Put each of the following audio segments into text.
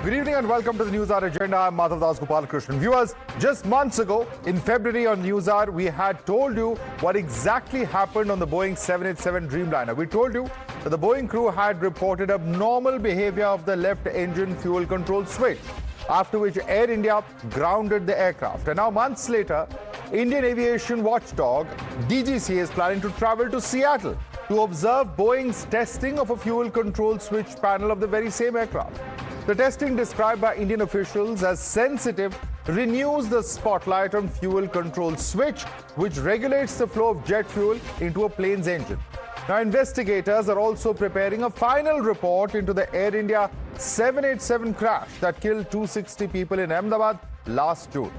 Good evening and welcome to the Newshour agenda. I'm Madhav Das Gopalakrishnan. Viewers, just months ago in February on Newshour, we had told you what exactly happened on the Boeing 787 Dreamliner. We told you that the Boeing crew had reported abnormal behavior of the left engine fuel control switch, after which Air India grounded the aircraft. And now months later, Indian aviation watchdog DGCA is planning to travel to Seattle to observe Boeing's testing of a fuel control switch panel of the very same aircraft. The testing, described by Indian officials as sensitive, renews the spotlight on fuel control switch, which regulates the flow of jet fuel into a plane's engine. Now, investigators are also preparing a final report into the Air India 787 crash that killed 260 people in Ahmedabad last June.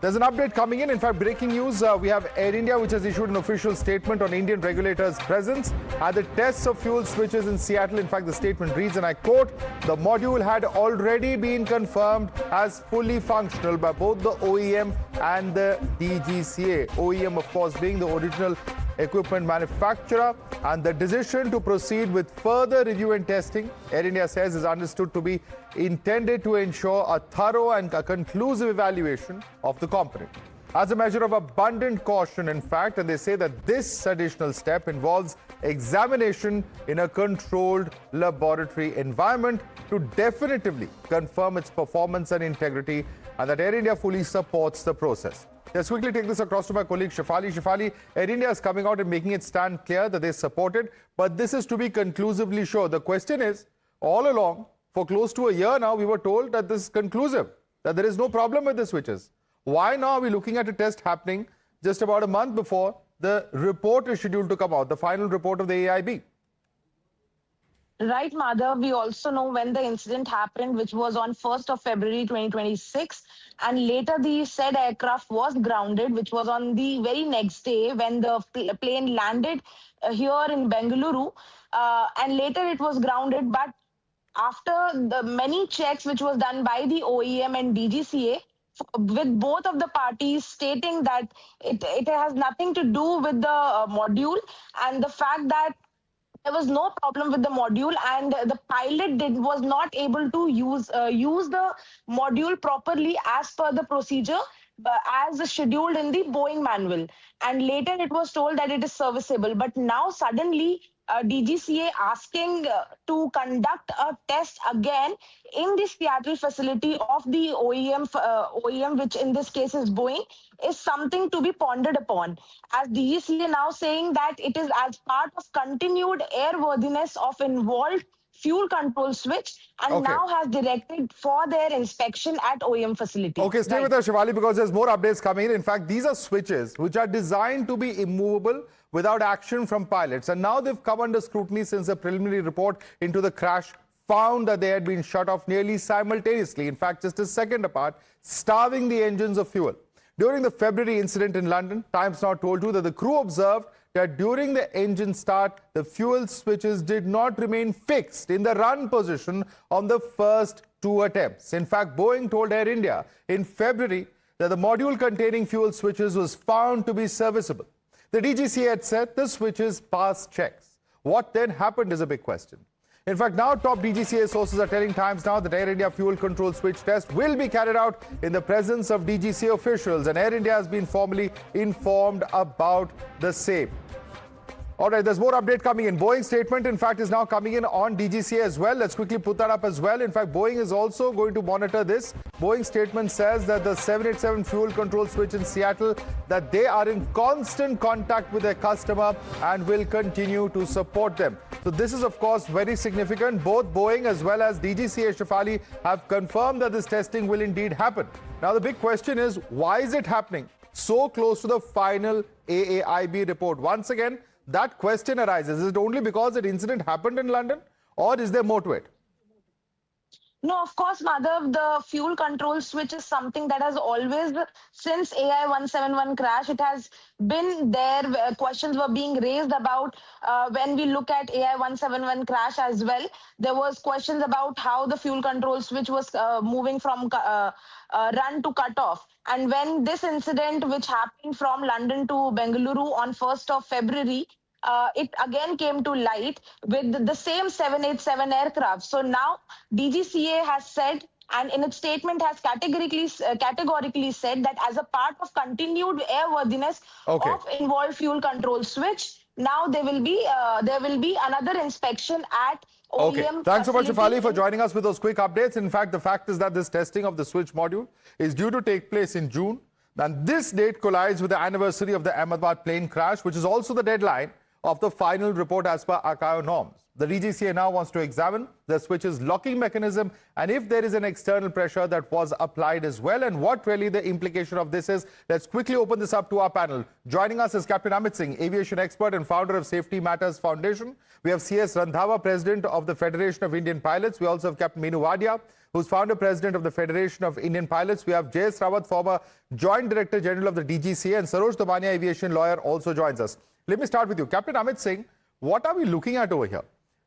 There's an update coming in. In fact, breaking news, we have Air India, which has issued an official statement on Indian regulators' presence at the tests of fuel switches in Seattle. In fact, the statement reads, and I quote, "The module had already been confirmed as fully functional by both the OEM and the DGCA." OEM, of course, being the original equipment manufacturer, and the decision to proceed with further review and testing, Air India says, is understood to be intended to ensure a thorough and a conclusive evaluation of the component. As a measure of abundant caution, in fact, and they say that this additional step involves examination in a controlled laboratory environment to definitively confirm its performance and integrity, and that Air India fully supports the process. Let's quickly take this across to my colleague Shefali. Shefali, Air India is coming out and making it stand clear that they support it, but this is to be conclusively sure. The question is, all along, for close to a year now, we were told that this is conclusive, that there is no problem with the switches. Why now are we looking at a test happening just about a month before the report is scheduled to come out, the final report of the AAIB? Right, Madhav. We also know when the incident happened, which was on 1st of February 2026. And later the said aircraft was grounded, which was on the very next day when the plane landed here in Bengaluru. And later it was grounded. But after the many checks which was done by the OEM and DGCA, with both of the parties stating that it has nothing to do with the module, and the fact that there was no problem with the module, and the pilot was not able to use the module properly as per the procedure, as scheduled in the Boeing manual. And later it was told that it is serviceable. But now suddenly DGCA asking to conduct a test again in the Seattle facility of the OEM, which in this case is Boeing, is something to be pondered upon. As DGCA now saying that it is as part of continued airworthiness of involved fuel control switch, and now has directed for their inspection at OEM facility. Okay, stay with us, Shivali, because there's more updates coming in. In fact, these are switches which are designed to be immovable without action from pilots. And now they've come under scrutiny since a preliminary report into the crash found that they had been shut off nearly simultaneously, in fact, just a second apart, starving the engines of fuel. During the February incident in London, Times Now told you that the crew observed that during the engine start, the fuel switches did not remain fixed in the run position on the first two attempts. In fact, Boeing told Air India in February that the module containing fuel switches was found to be serviceable. The DGCA had said the switches passed checks. What then happened is a big question. In fact, now top DGCA sources are telling Times Now that Air India fuel control switch test will be carried out in the presence of DGCA officials, and Air India has been formally informed about the same. All right, there's more update coming in. Boeing statement, in fact, is now coming in on DGCA as well. Let's quickly put that up as well. In fact, Boeing is also going to monitor this. Boeing statement says that the 787 fuel control switch in Seattle, that they are in constant contact with their customer and will continue to support them. So this is, of course, very significant. Both Boeing as well as DGCA, Shefali, have confirmed that this testing will indeed happen. Now, the big question is, why is it happening so close to the final AAIB report? Once again, that question arises. Is it only because that incident happened in London, or is there more to it? No, of course, Madhav, the fuel control switch is something that has always, since AI 171 crash, it has been there. Questions were being raised about when we look at AI 171 crash as well. There was questions about how the fuel control switch was moving from run to cut off. And when this incident, which happened from London to Bengaluru on 1st of February, it again came to light with the same 787 aircraft. So now DGCA has said, and in its statement has categorically said that as a part of continued airworthiness Okay. of involved fuel control switch, now there will be another inspection at Okay. OEM Thanks so much, facility Shefali, for joining us with those quick updates. In fact, the fact is that this testing of the switch module is due to take place in June. And this date collides with the anniversary of the Ahmedabad plane crash, which is also the deadline of the final report as per ICAO norms. The DGCA now wants to examine the switch's locking mechanism and if there is an external pressure that was applied as well, and what really the implication of this is. Let's quickly open this up to our panel. Joining us is Captain Amit Singh, aviation expert and founder of Safety Matters Foundation. We have CS Randhawa, president of the Federation of Indian Pilots. We also have Captain Meenu Wadia, who's founder president of the Federation of Indian Pilots. We have Jayesh Rawat, former joint director general of the DGCA, and Saroj Damania, aviation lawyer, also joins us. Let me start with you. Captain Amit Singh, what are we looking at over here?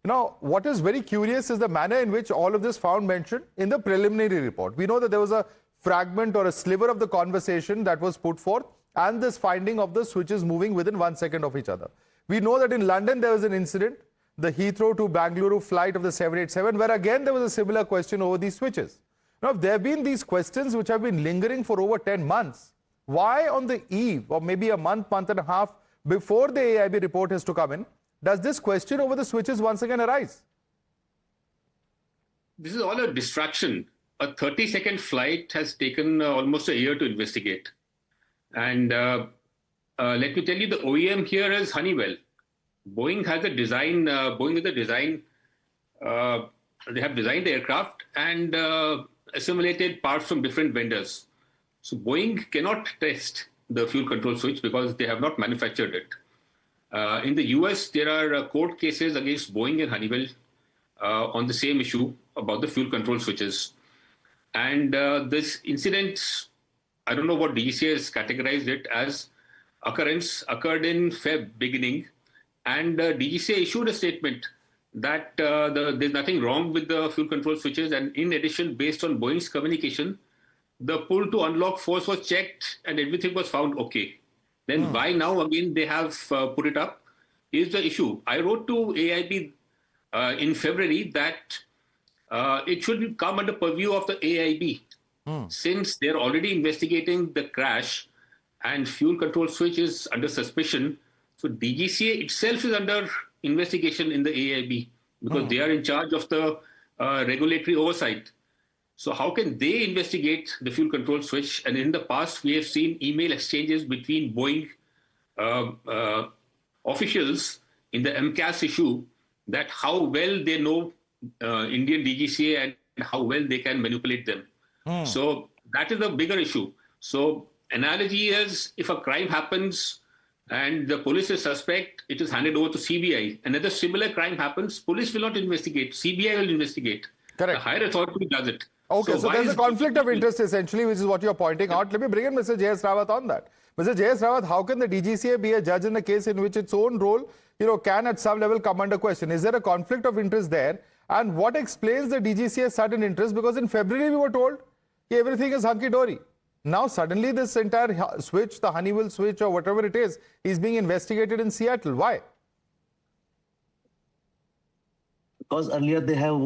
Now, what is very curious is the manner in which all of this found mentioned in the preliminary report. We know that there was a fragment or a sliver of the conversation that was put forth, and this finding of the switches moving within 1 second of each other. We know that in London there was an incident, the Heathrow to Bangalore flight of the 787, where again there was a similar question over these switches. Now, if there have been these questions which have been lingering for over 10 months, why on the eve, or maybe a month, month and a half before the AAIB report has to come in, does this question over the switches once again arise? This is all a distraction. A 30-second flight has taken almost a year to investigate. And let me tell you, the OEM here is Honeywell. Boeing has a design, they have designed the aircraft and assimilated parts from different vendors. So Boeing cannot test the fuel control switch because they have not manufactured it. In the US, there are court cases against Boeing and Honeywell on the same issue about the fuel control switches. And this incident, I don't know what DGCA has categorized it as, occurred in Feb beginning. And DGCA issued a statement that there's nothing wrong with the fuel control switches. And in addition, based on Boeing's communication, the pull to unlock force was checked and everything was found okay. Then why now again they have put it up is the issue. I wrote to AAIB in February that it should come under purview of the AAIB since they're already investigating the crash and fuel control switch is under suspicion. So DGCA itself is under investigation in the AAIB because they are in charge of the regulatory oversight. So how can they investigate the fuel control switch? And in the past, we have seen email exchanges between Boeing officials in the MCAS issue that how well they know Indian DGCA and how well they can manipulate them. So that is a bigger issue. So analogy is if a crime happens and the police is suspect, it is handed over to CBI. Another similar crime happens, police will not investigate, CBI will investigate. Correct. The higher authority does it. Okay, so there's a conflict of interest essentially, which is what you're pointing out. Let me bring in Mr. Jayesh Rawat on that. Mr. Jayesh Rawat, how can the DGCA be a judge in a case in which its own role, can at some level come under question? Is there a conflict of interest there? And what explains the DGCA's sudden interest? Because in February we were told everything is hunky-dory. Now suddenly this entire switch, the Honeywell switch or whatever it is being investigated in Seattle. Why? Because earlier they have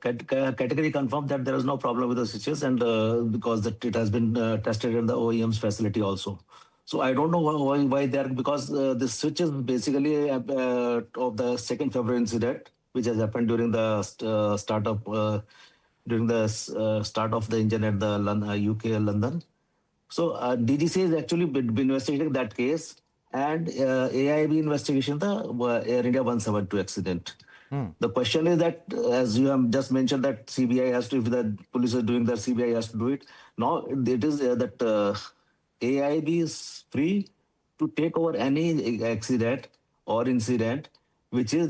categorically confirmed that there is no problem with the switches, and because it has been tested in the OEM's facility also. So I don't know why they are, because the switches basically of the 2nd February incident, which has happened during the start of the engine at the UK London. So DGCA has actually been investigating that case, and AAIB investigation the Air India 172 accident. The question is that, as you have just mentioned, that CBI has to, if the police are doing that, CBI has to do it. Now it is that AAIB is free to take over any accident or incident which is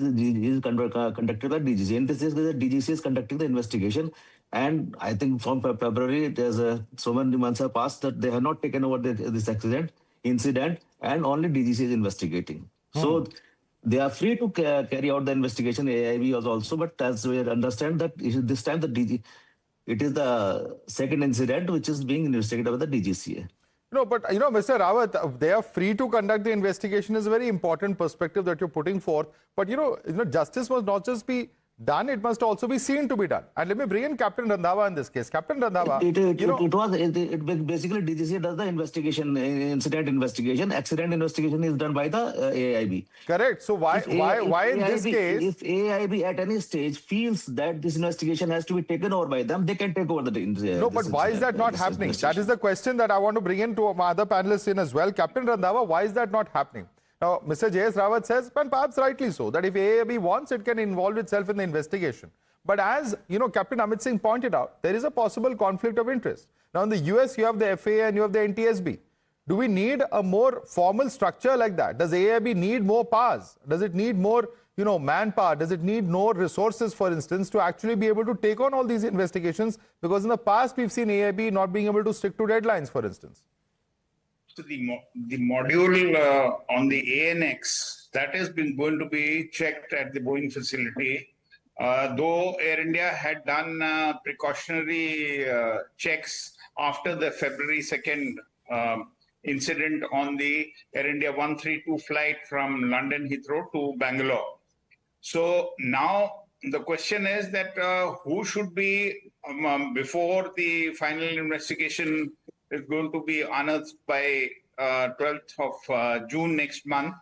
conducted by DGCA. In this case, the DGCA is conducting the investigation. And I think from February, there's so many months have passed that they have not taken over this incident, and only DGCA is investigating. So they are free to carry out the investigation. AAIB was also, but as we understand that this time it is the second incident which is being investigated by the DGCA. No, but Mr. Rawat, they are free to conduct the investigation is a very important perspective that you're putting forth. But justice must not just be done; it must also be seen to be done. And let me bring in Captain Randhawa in this case. Captain Randhawa, basically DGCA does the investigation, incident investigation. Accident investigation is done by the AAIB. Correct. So why in this case, if AAIB at any stage feels that this investigation has to be taken over by them, they can take over the. No, but why is that not happening? That is the question that I want to bring in to my other panelists in as well. Captain Randhawa, why is that not happening? Now, Mr. J.S. Rawat says, and perhaps rightly so, that if AAIB wants, it can involve itself in the investigation. But as Captain Amit Singh pointed out, there is a possible conflict of interest. Now, in the US, you have the FAA and you have the NTSB. Do we need a more formal structure like that? Does AAIB need more powers? Does it need more, manpower? Does it need more resources, for instance, to actually be able to take on all these investigations? Because in the past, we've seen AAIB not being able to stick to deadlines, for instance. So the module on the ANX, that has been going to be checked at the Boeing facility. Though Air India had done precautionary checks after the February 2nd incident on the Air India 132 flight from London Heathrow to Bangalore. So now the question is that who should be, before the final investigation is going to be unearthed by 12th of June next month.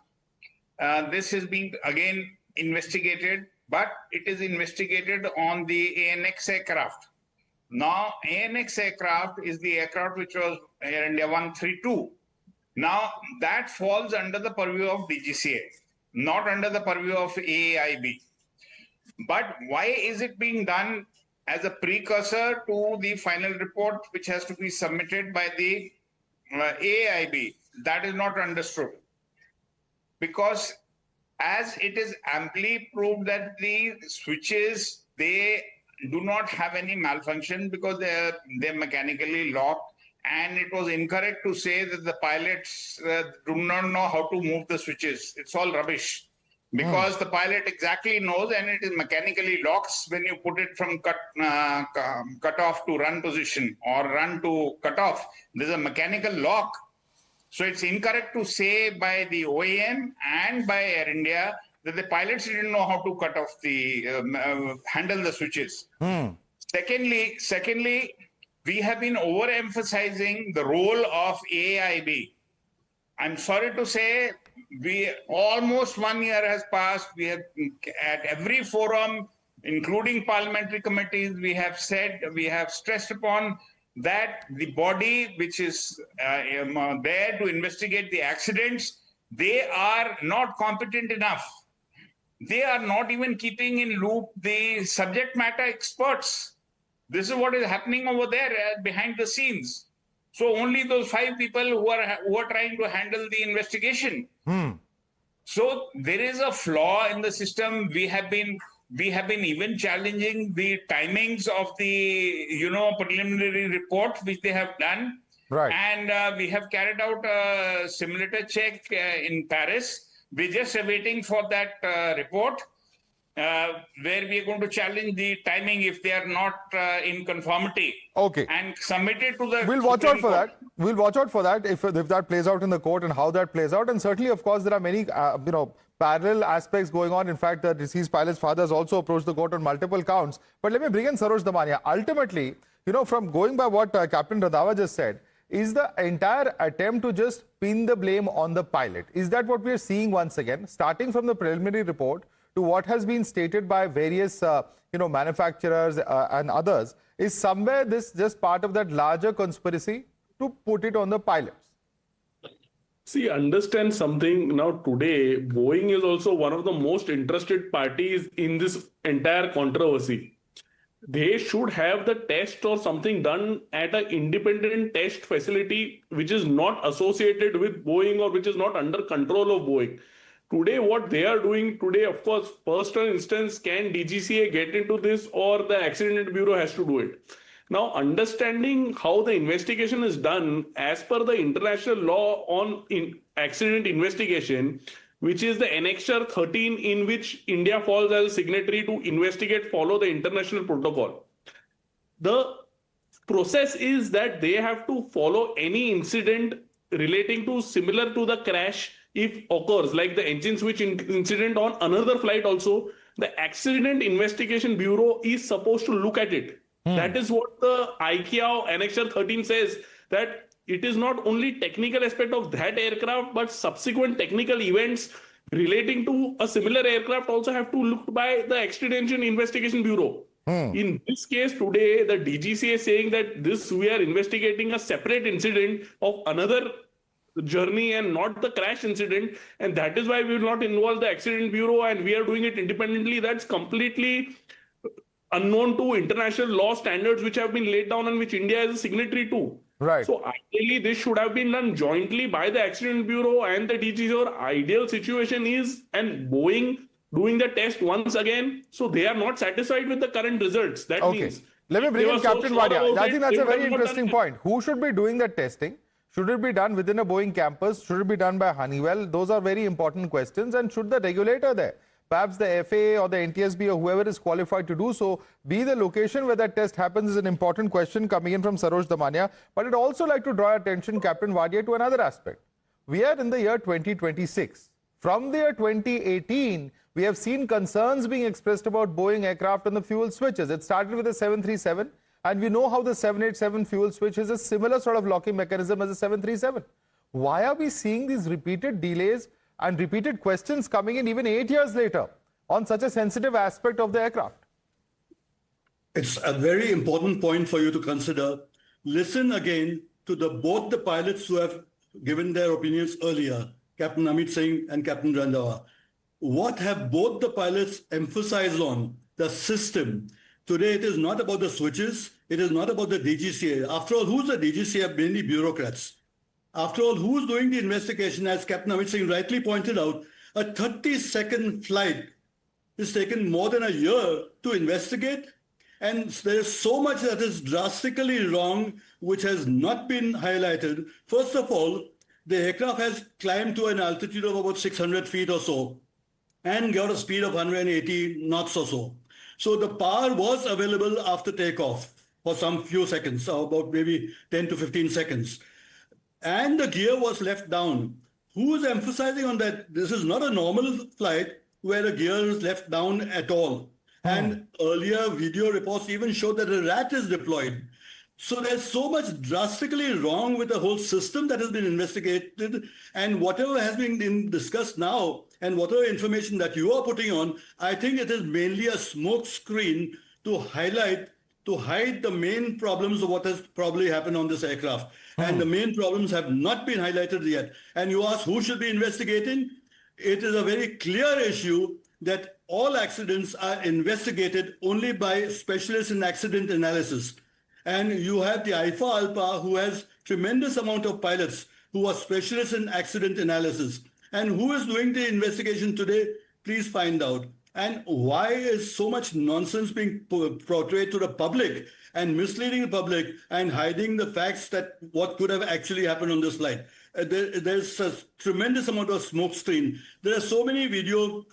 This is being again investigated, but it is investigated on the ANX aircraft. Now, ANX aircraft is the aircraft which was Air India 132. Now, that falls under the purview of DGCA, not under the purview of AAIB. But why is it being done as a precursor to the final report, which has to be submitted by the AAIB? That is not understood. Because as it is amply proved that the switches, they do not have any malfunction because they're mechanically locked. And it was incorrect to say that the pilots do not know how to move the switches. It's all rubbish. Because the pilot exactly knows, and it is mechanically locks when you put it from cut off to run position or run to cut off. There's a mechanical lock. So it's incorrect to say by the OEM and by Air India that the pilots didn't know how to cut off the handle the switches. Secondly, we have been overemphasizing the role of AAIB. I'm sorry to say, almost 1 year has passed. We have, at every forum, including parliamentary committees, we have stressed upon that the body which is there to investigate the accidents, they are not competent enough. They are not even keeping in loop the subject matter experts. This is what is happening over there behind the scenes. So only those 5 people who are trying to handle the investigation. So there is a flaw in the system. We have been even challenging the timings of the preliminary report which they have done. Right. And we have carried out a simulator check in Paris. We're just waiting for that report. Where we are going to challenge the timing if they are not in conformity. Okay. And submit it to the. We'll watch out for that. We'll watch out for that if that plays out in the court and how that plays out. And certainly, of course, there are many parallel aspects going on. In fact, the deceased pilot's father has also approached the court on multiple counts. But let me bring in Saroj Damania. Ultimately, from going by what Captain Randhawa just said, is the entire attempt to just pin the blame on the pilot. Is that what we are seeing once again, starting from the preliminary report to what has been stated by various, manufacturers and others? Is somewhere this just part of that larger conspiracy to put it on the pilots? See, understand something. Now, today, Boeing is also one of the most interested parties in this entire controversy. They should have the test or something done at an independent test facility which is not associated with Boeing or which is not under control of Boeing. Today, what they are doing today, of course, first instance, can DGCA get into this or the Accident Bureau has to do it? Now, understanding how the investigation is done as per the international law on accident investigation, which is the Annexure 13, in which India falls as a signatory to investigate, follow the international protocol. The process is that they have to follow any incident relating to similar to the crash if occurs, like the engine switch incident on another flight also. The Accident Investigation Bureau is supposed to look at it. That is what the ICAO Annexure 13 says, that it is not only technical aspect of that aircraft, but subsequent technical events relating to a similar aircraft also have to look by the Accident Investigation Bureau. In this case today, the DGCA is saying that we are investigating a separate incident of another journey and not the crash incident, and that is why we will not involve the Accident Bureau and we are doing it independently. That's completely unknown to international law standards which have been laid down and which India is a signatory to. Right. So ideally, this should have been done jointly by the Accident Bureau and the DGCA. Our ideal situation is, and Boeing doing the test once again, so they are not satisfied with the current results. That means. Let me bring in Captain Wadia. I think that's a very interesting point. Who should be doing the testing? Should it be done within a Boeing campus? Should it be done by Honeywell? Those are very important questions. And should the regulator there, perhaps the FAA or the NTSB or whoever is qualified to do so, be the location where that test happens is an important question coming in from Saroj Damania. But I'd also like to draw attention, Captain Wadia, to another aspect. We are in the year 2026. From the year 2018, we have seen concerns being expressed about Boeing aircraft and the fuel switches. It started with the 737, and we know how the 787 fuel switch is a similar sort of locking mechanism as the 737. Why are we seeing these repeated delays and repeated questions coming in even 8 years later on such a sensitive aspect of the aircraft? It's a very important point for you to consider. Listen again to both the pilots who have given their opinions earlier, Captain Amit Singh and Captain Randhawa. What have both the pilots emphasized on? The system. Today, it is not about the switches. It is not about the DGCA. After all, who's the DGCA? Mainly bureaucrats. After all, who's doing the investigation? As Captain Amit Singh rightly pointed out, a 30-second flight is taken more than a year to investigate. And there is so much that is drastically wrong, which has not been highlighted. First of all, the aircraft has climbed to an altitude of about 600 feet or so and got a speed of 180 knots or so. So the power was available after takeoff for some few seconds, so about maybe 10 to 15 seconds. And the gear was left down. Who is emphasizing on that? This is not a normal flight where the gear is left down at all. And earlier video reports even showed that a rat is deployed. So there's so much drastically wrong with the whole system that has been investigated, and whatever has been discussed now and whatever information that you are putting on, I think it is mainly a smoke screen to hide the main problems of what has probably happened on this aircraft. And the main problems have not been highlighted yet. And you ask who should be investigating? It is a very clear issue that all accidents are investigated only by specialists in accident analysis. And you have the IFA ALPA, who has tremendous amount of pilots who are specialists in accident analysis. And who is doing the investigation today? Please find out. And why is so much nonsense being portrayed to the public and misleading the public and hiding the facts that what could have actually happened on this flight? There's a tremendous amount of smoke screen. There are so many video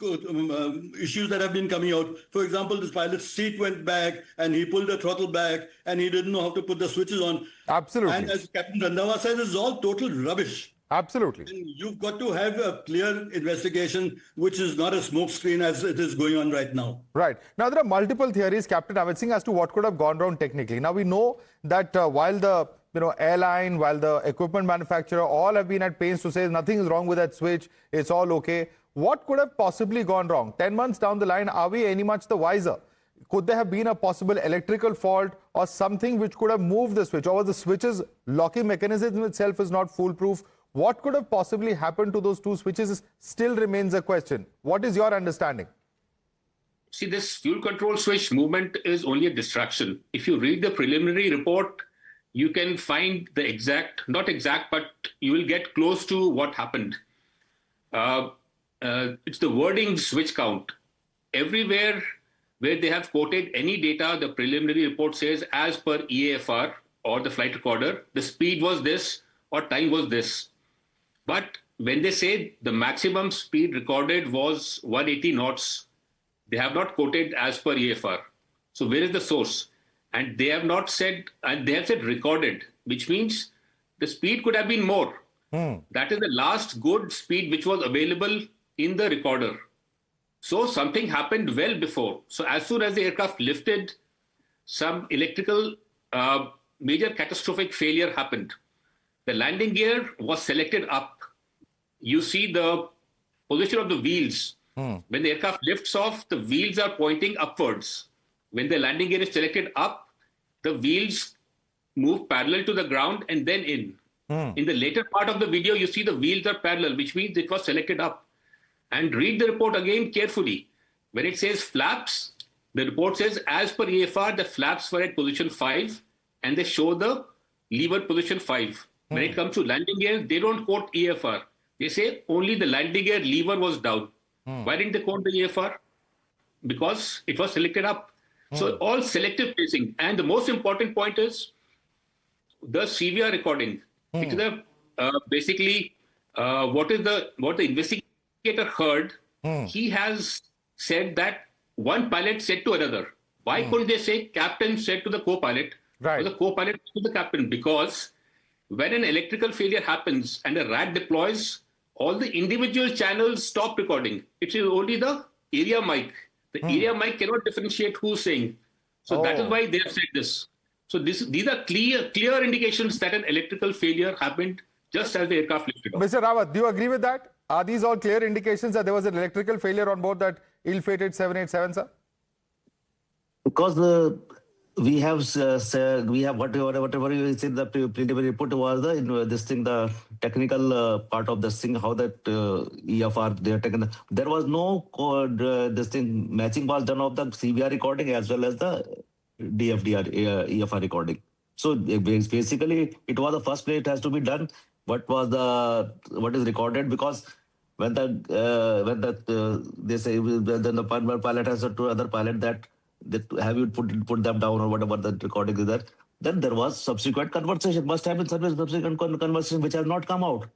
issues that have been coming out. For example, this pilot's seat went back and he pulled the throttle back and he didn't know how to put the switches on. Absolutely. And as Captain Randhawa says, it's all total rubbish. Absolutely. And you've got to have a clear investigation, which is not a smoke screen as it is going on right now. Right. Now, there are multiple theories, Captain Amit Singh, as to what could have gone wrong technically. Now, we know that while the airline, while the equipment manufacturer, all have been at pains to say nothing is wrong with that switch, it's all okay. What could have possibly gone wrong? 10 months down the line, are we any much the wiser? Could there have been a possible electrical fault or something which could have moved the switch? Or was the switch's locking mechanism itself is not foolproof? What could have possibly happened to those two switches still remains a question. What is your understanding? See, this fuel control switch movement is only a distraction. If you read the preliminary report, you can find the exact, not exact, but you will get close to what happened. It's the wording switch count. Everywhere where they have quoted any data, the preliminary report says, as per EAFR or the flight recorder, the speed was this or time was this. But when they say the maximum speed recorded was 180 knots, they have not quoted as per EAFR. So where is the source? and they have not said, and they have said recorded, which means the speed could have been more. That is the last good speed which was available in the recorder. So something happened well before. So as soon as the aircraft lifted, some electrical major catastrophic failure happened. The landing gear was selected up. You see the position of the wheels. When the aircraft lifts off, the wheels are pointing upwards. When the landing gear is selected up, the wheels move parallel to the ground and then in. In the later part of the video, you see the wheels are parallel, which means it was selected up. And read the report again carefully. When it says flaps, the report says, as per AFR, the flaps were at position 5, and they show the lever position 5. When it comes to landing gear, they don't quote AFR. They say only the landing gear lever was down. Why didn't they quote the AFR? Because it was selected up. So all selective placing. And the most important point is the CVR recording. It is basically what the investigator heard. He has said that one pilot said to another. Why couldn't they say captain said to the co-pilot or the co-pilot to the captain? Because when an electrical failure happens and a RAT deploys, all the individual channels stop recording. It is only the area mic. The area mic cannot differentiate who's saying. So that is why they have said this. So these are clear indications that an electrical failure happened just as the aircraft lifted off. Mr. Rawat, do you agree with that? Are these all clear indications that there was an electrical failure on board that ill-fated 787, sir? Because we have whatever you said, the preliminary report was the technical part of this thing, how that EFR they are taken. There was no matching was done of the CVR recording as well as the DFDR EFR recording. So basically, it was the first place it has to be done. What is recorded, because when they say then the pilot has said to other pilot that have you put them down or whatever the recording is there. Then there was subsequent conversation. Must have been subsequent conversation which has not come out.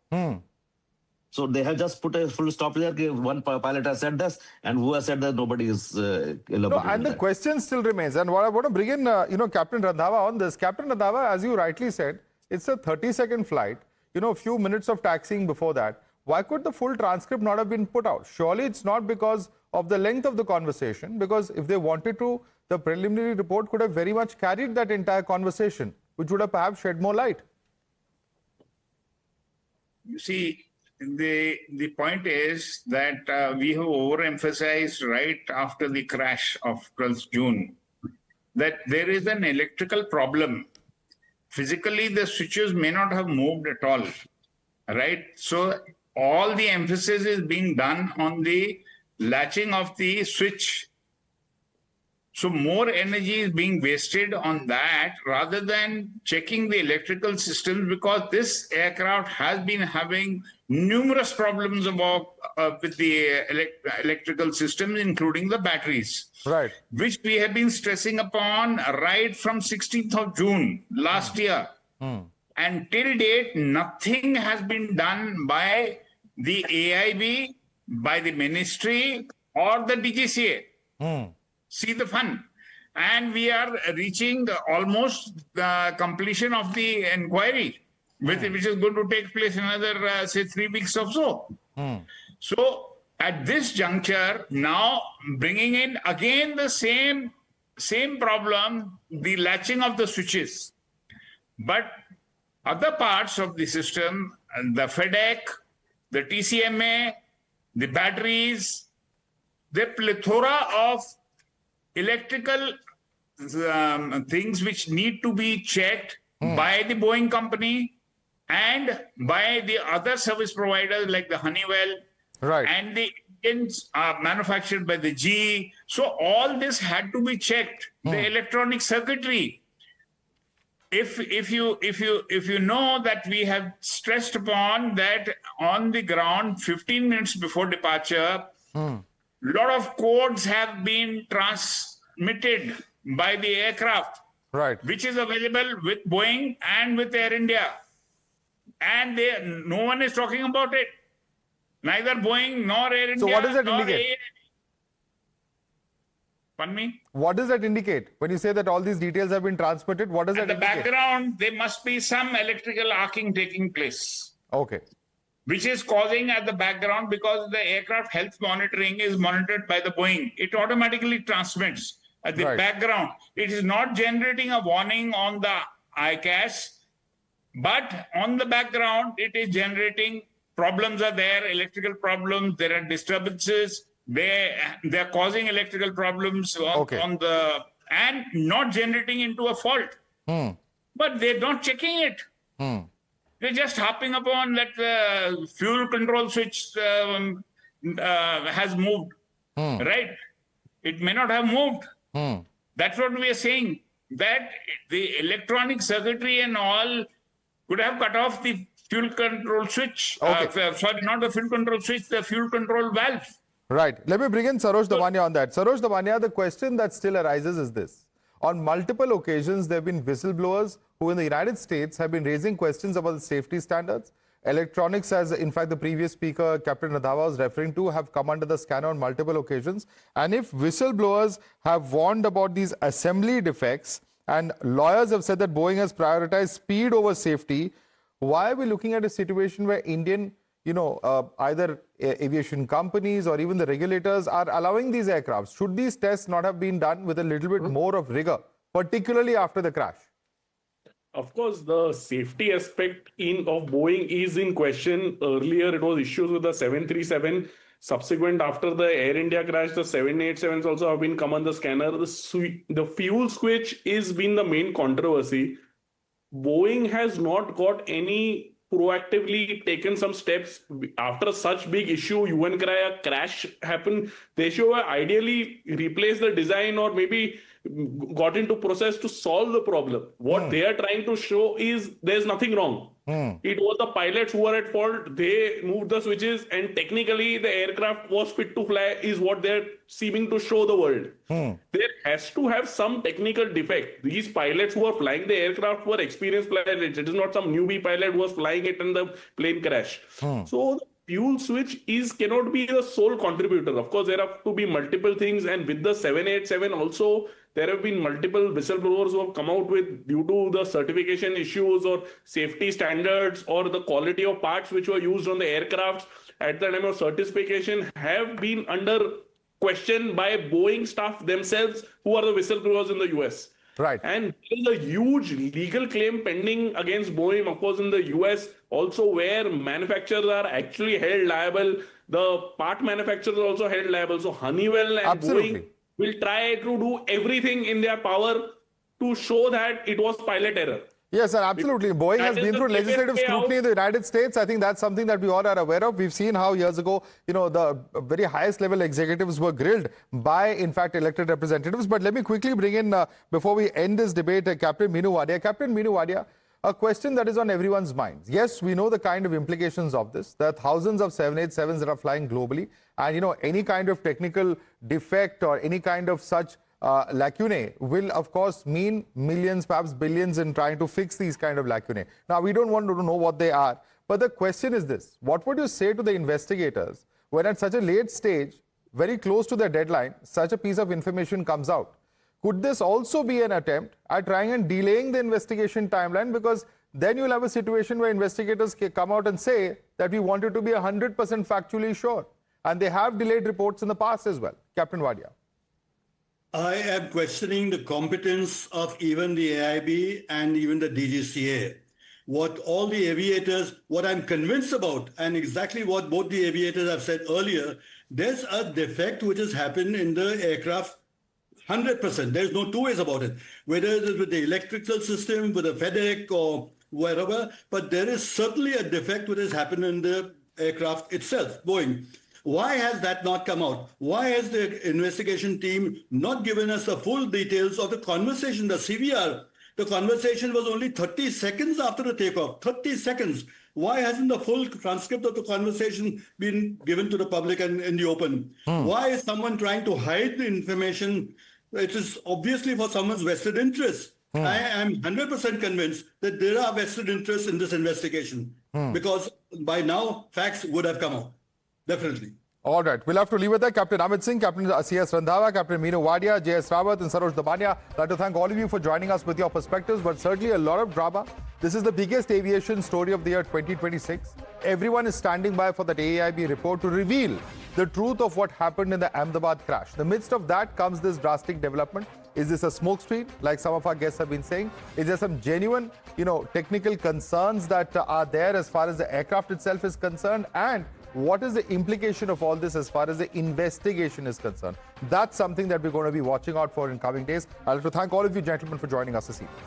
So they have just put a full stop there. One pilot has said this, and who has said that nobody is elaborating. No, and the question still remains. And what I want to bring in, Captain Randhawa on this. Captain Randhawa, as you rightly said, it's a 30-second flight. A few minutes of taxiing before that. Why could the full transcript not have been put out? Surely it's not because of the length of the conversation, because if they wanted to, the preliminary report could have very much carried that entire conversation, which would have perhaps shed more light. You see, the point is that we have overemphasized right after the crash of 12th June that there is an electrical problem. Physically, the switches may not have moved at all, right? So all the emphasis is being done on the latching of the switch. So more energy is being wasted on that rather than checking the electrical systems, because this aircraft has been having numerous problems with the electrical systems, including the batteries, right? Which we have been stressing upon right from 16th of June last year. And till date, nothing has been done by the AAIB, by the ministry or the DGCA. See the fun. And we are reaching almost the completion of the inquiry, which is going to take place in another, say, 3 weeks or so. So at this juncture, now bringing in again the same problem, the latching of the switches. But other parts of the system, the FEDEC, the TCMA, the batteries, the plethora of electrical things which need to be checked by the Boeing company and by the other service providers like the Honeywell, right? And the engines are manufactured by the GE. So all this had to be checked. The electronic circuitry. If you know that we have stressed upon that on the ground 15 minutes before departure, lot of codes have been transmitted by the aircraft, right, which is available with Boeing and with Air India, and no one is talking about it, neither Boeing nor Air India. So what does that indicate? Pardon me? What does that indicate? When you say that all these details have been transmitted, what does In that the indicate? background, there must be some electrical arcing taking place, Okay. which is causing at the background, because the aircraft health monitoring is monitored by the Boeing. It automatically transmits at the background. It is not generating a warning on the ICAS, but on the background, it is generating problems are there, electrical problems, there are disturbances, they're causing electrical problems on the, and not generating into a fault. But they're not checking it. They're just harping upon that the fuel control switch has moved, right? It may not have moved. That's what we are saying, that the electronic circuitry and all could have cut off the fuel control switch. Sorry, not the fuel control switch, the fuel control valve. Right. Let me bring in Saroj Damania on that. Saroj Damania, the question that still arises is this. On multiple occasions, there have been whistleblowers who in the United States have been raising questions about the safety standards. Electronics, as in fact the previous speaker, Captain Randhawa, was referring to, have come under the scanner on multiple occasions. And if whistleblowers have warned about these assembly defects and lawyers have said that Boeing has prioritized speed over safety, why are we looking at a situation where Indian, either aviation companies or even the regulators are allowing these aircrafts? Should these tests not have been done with a little bit more of rigor, particularly after the crash? Of course, the safety aspect of Boeing is in question. Earlier, it was issues with the 737. Subsequent, after the Air India crash, the 787s also have been come on the scanner. The fuel switch is been the main controversy. Boeing has not got any proactively taken some steps after such big issue. UN crash happened. They should ideally replace the design or maybe got into process to solve the problem. What they are trying to show is there's nothing wrong. It was the pilots who were at fault. They moved the switches and technically the aircraft was fit to fly is what they're seeming to show the world. There has to have some technical defect. These pilots who are flying the aircraft were experienced pilots. It is not some newbie pilot who was flying it and the plane crash. So the fuel switch cannot be the sole contributor. Of course, there have to be multiple things, and with the 787 also, there have been multiple whistleblowers who have come out with, due to the certification issues or safety standards or the quality of parts which were used on the aircrafts at the time of certification, have been under question by Boeing staff themselves, who are the whistleblowers in the US. Right. And there is a huge legal claim pending against Boeing, of course, in the US also, where manufacturers are actually held liable. The part manufacturers are also held liable. So Honeywell and Boeing will try to do everything in their power to show that it was pilot error. Yes, sir, absolutely. Boeing has been through legislative scrutiny in the United States. I think that's something that we all are aware of. We've seen how years ago, the very highest level executives were grilled by, in fact, elected representatives. But let me quickly bring in, before we end this debate, Captain Meenu Wadia. Captain Meenu Wadia, a question that is on everyone's minds. Yes, we know the kind of implications of this. There are thousands of 787s that are flying globally. And, any kind of technical defect or any kind of such lacunae will, of course, mean millions, perhaps billions in trying to fix these kind of lacunae. Now, we don't want to know what they are. But the question is this. What would you say to the investigators when at such a late stage, very close to the deadline, such a piece of information comes out? Could this also be an attempt at trying and delaying the investigation timeline? Because then you'll have a situation where investigators come out and say that we wanted to be 100% factually sure. And they have delayed reports in the past as well. Captain Wadia. I am questioning the competence of even the AAIB and even the DGCA. What all the aviators, what I'm convinced about, and exactly what both the aviators have said earlier, there's a defect which has happened in the aircraft 100%. There's no two ways about it. Whether it is with the electrical system, with the FedEx or wherever, but there is certainly a defect which has happened in the aircraft itself, Boeing. Why has that not come out? Why has the investigation team not given us the full details of the conversation, the CVR? The conversation was only 30 seconds after the takeoff, 30 seconds. Why hasn't the full transcript of the conversation been given to the public and in the open? Why is someone trying to hide the information? It is obviously for someone's vested interest. I am 100% convinced that there are vested interests in this investigation because by now facts would have come out. Definitely. All right, we'll have to leave it there. Captain Amit Singh, Captain C.S. Randhawa, Captain Meenu Wadia, J.S. Rawat and Saroj Dabania. I'd like to thank all of you for joining us with your perspectives, but certainly a lot of drama. This is the biggest aviation story of the year 2026. Everyone is standing by for that AAIB report to reveal the truth of what happened in the Ahmedabad crash. In the midst of that comes this drastic development. Is this a smokescreen, like some of our guests have been saying? Is there some genuine, technical concerns that are there as far as the aircraft itself is concerned? And what is the implication of all this as far as the investigation is concerned? That's something that we're going to be watching out for in coming days. I'd like to thank all of you gentlemen for joining us this evening.